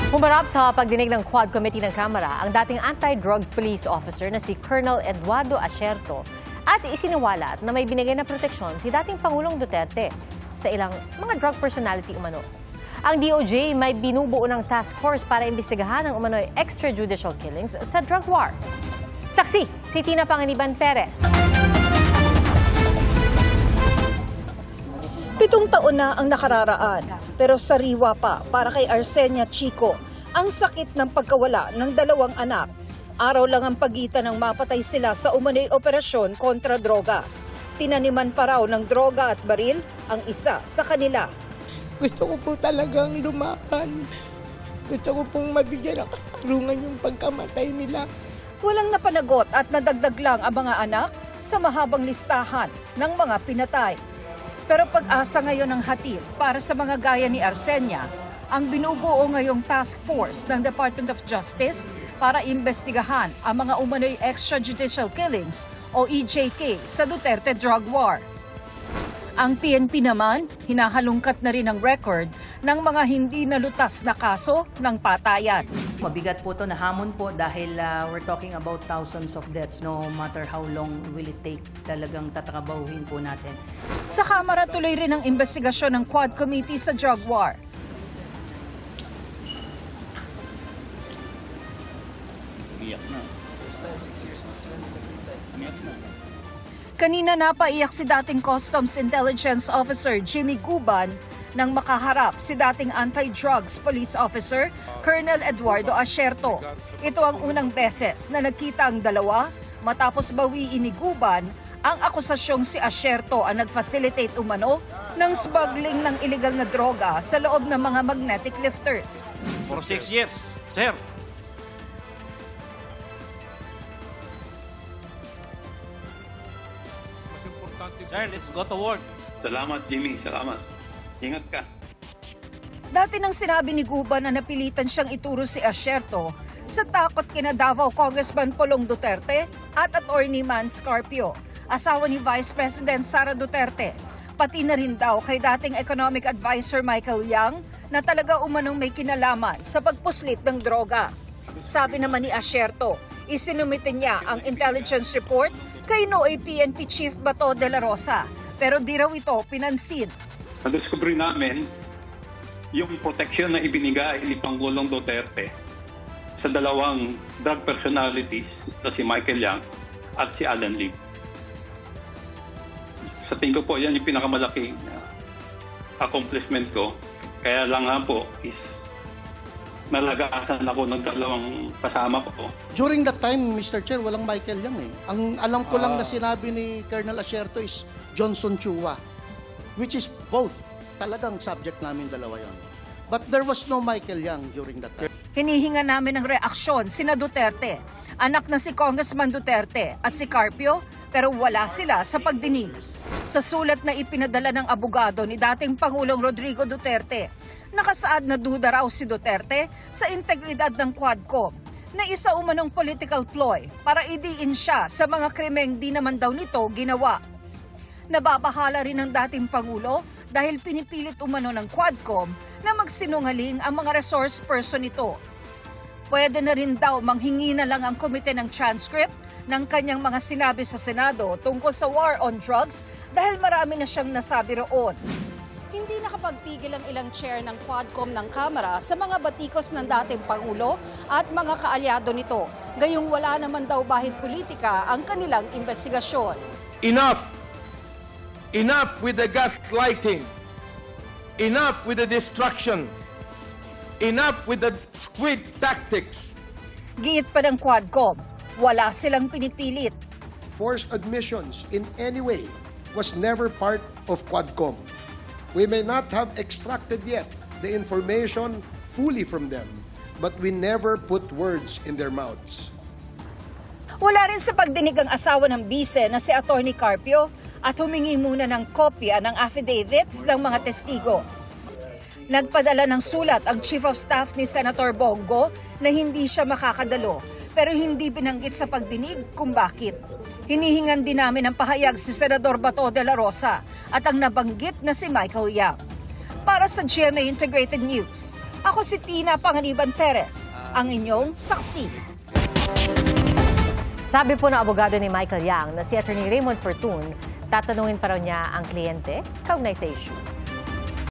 Humarap sa pagdinig ng Quad Committee ng Kamara ang dating anti-drug police officer na si Colonel Eduardo Asierto at isiniwalat na may binigay na proteksyon si dating Pangulong Duterte sa ilang mga drug personality umano. Ang DOJ may binubuo ng task force para imbestigahan ang umano'y extrajudicial killings sa drug war. Saksi, si Tina Panganiban Perez. 7 taon na ang nakararaan, pero sariwa pa para kay Arsenia Chico ang sakit ng pagkawala ng 2 anak. Araw lang ang pagitan ng mapatay sila sa umano'y operasyon kontra droga. Tinaniman pa raw ng droga at baril ang isa sa kanila. Gusto ko po talagang lumaban. Gusto ko pong mabigyan ng katarungan yung pagkamatay nila. Walang napanagot at nadagdag lang ang mga anak sa mahabang listahan ng mga pinatay. Pero pag-asa ngayon ang hatid para sa mga gaya ni Arsenia, ang binubuo ngayong task force ng Department of Justice para imbestigahan ang mga umano'y extrajudicial killings o EJK sa Duterte drug war. Ang PNP naman, hinahalungkat na rin ang record ng mga hindi nalutas na kaso ng patayan. Mabigat po ito na hamon po dahil we're talking about thousands of deaths no matter how long will it take. Talagang tatrabahuhin po natin. Sa Kamara tuloy rin ang investigasyon ng Quad Committee sa drug war. Iyak na. 6 years na. Kanina napaiyak si dating Customs Intelligence Officer Jimmy Guban nang makaharap si dating anti-drugs police officer Colonel Eduardo Asierto. Ito ang unang beses na nagkita ang dalawa matapos bawiin ni Guban ang akusasyong si Asierto ang nag-facilitate umano ng smuggling ng illegal na droga sa loob ng mga magnetic lifters. For 6 years, sir. Sir, let's go to work. Salamat, Jimmy. Salamat. Ingat ka. Dati nang sinabi ni Guban na napilitan siyang ituro si Asierto sa takot kina Davao Congressman Pulong Duterte at Attorney Man Scarpio, asawa ni Vice President Sara Duterte. Pati na rin daw kay dating Economic Advisor Michael Yang na talaga umanong may kinalaman sa pagpuslit ng droga. Sabi naman ni Asierto, isinumite niya ang intelligence report kay Nooy PNP Chief Bato de la Rosa, pero di raw ito pinansin. Nadiskubre namin yung proteksyon na ibinigay ni Pangulong Duterte sa 2 drug personalities na si Michael Yang at si Alan Lim. Sa tingin ko po, yan yung pinakamalaking accomplishment ko. Kaya lang nga po is nalagasan ako ng 2 kasama ko. During that time, Mr. Chair, walang Michael Yang eh. Ang alam ko lang na sinabi ni Colonel Asierto is Johnson Chua, which is both. Talagang subject namin 2 yon. But there was no Michael Yang during that time. Hinihinga namin ng reaksyon sina Duterte, anak na si Congressman Duterte at si Carpio, pero wala sila sa pagdinig. Sa sulat na ipinadala ng abogado ni dating Pangulong Rodrigo Duterte, nakasaad na duda raw si Duterte sa integridad ng Quadcom na isa umanong political ploy para idiin siya sa mga krimeng di naman daw nito ginawa. Nababahala rin ng dating Pangulo dahil pinipilit umano ng Quadcom na magsinungaling ang mga resource person nito. Pwede na rin daw manghingi na lang ang komite ng transcript ng kanyang mga sinabi sa Senado tungkol sa war on drugs dahil marami na siyang nasabi roon. Hindi nakapagpigil ang ilang chair ng Quadcom ng Kamara sa mga batikos ng dating Pangulo at mga kaalyado nito. Gayong wala naman daw bahid politika ang kanilang investigasyon. Enough! Enough with the gaslighting! Enough with the destruction! Enough with the squid tactics! Giit pa ng Quadcom, wala silang pinipilit. Forced admissions in any way was never part of Quadcom. We may not have extracted yet the information fully from them, but we never put words in their mouths. Wala rin sa pagdinig ang asawa ng bise na si Attorney Carpio at humingi muna ng kopya ng affidavits ng mga testigo. Nagpadala ng sulat ang Chief of Staff ni Senator Bongo na hindi siya makakadalo, pero hindi binanggit sa pagdinig kung bakit. Hinihingan din namin ang pahayag si Senador Bato de la Rosa at ang nabanggit na si Michael Yang. Para sa GMA Integrated News, Ako si Tina Panganiban Perez, ang inyong saksi. Sabi po ng abogado ni Michael Yang na si Attorney Raymond Fortun, tatanungin pa raw niya ang kliyente kaugnay sa issue.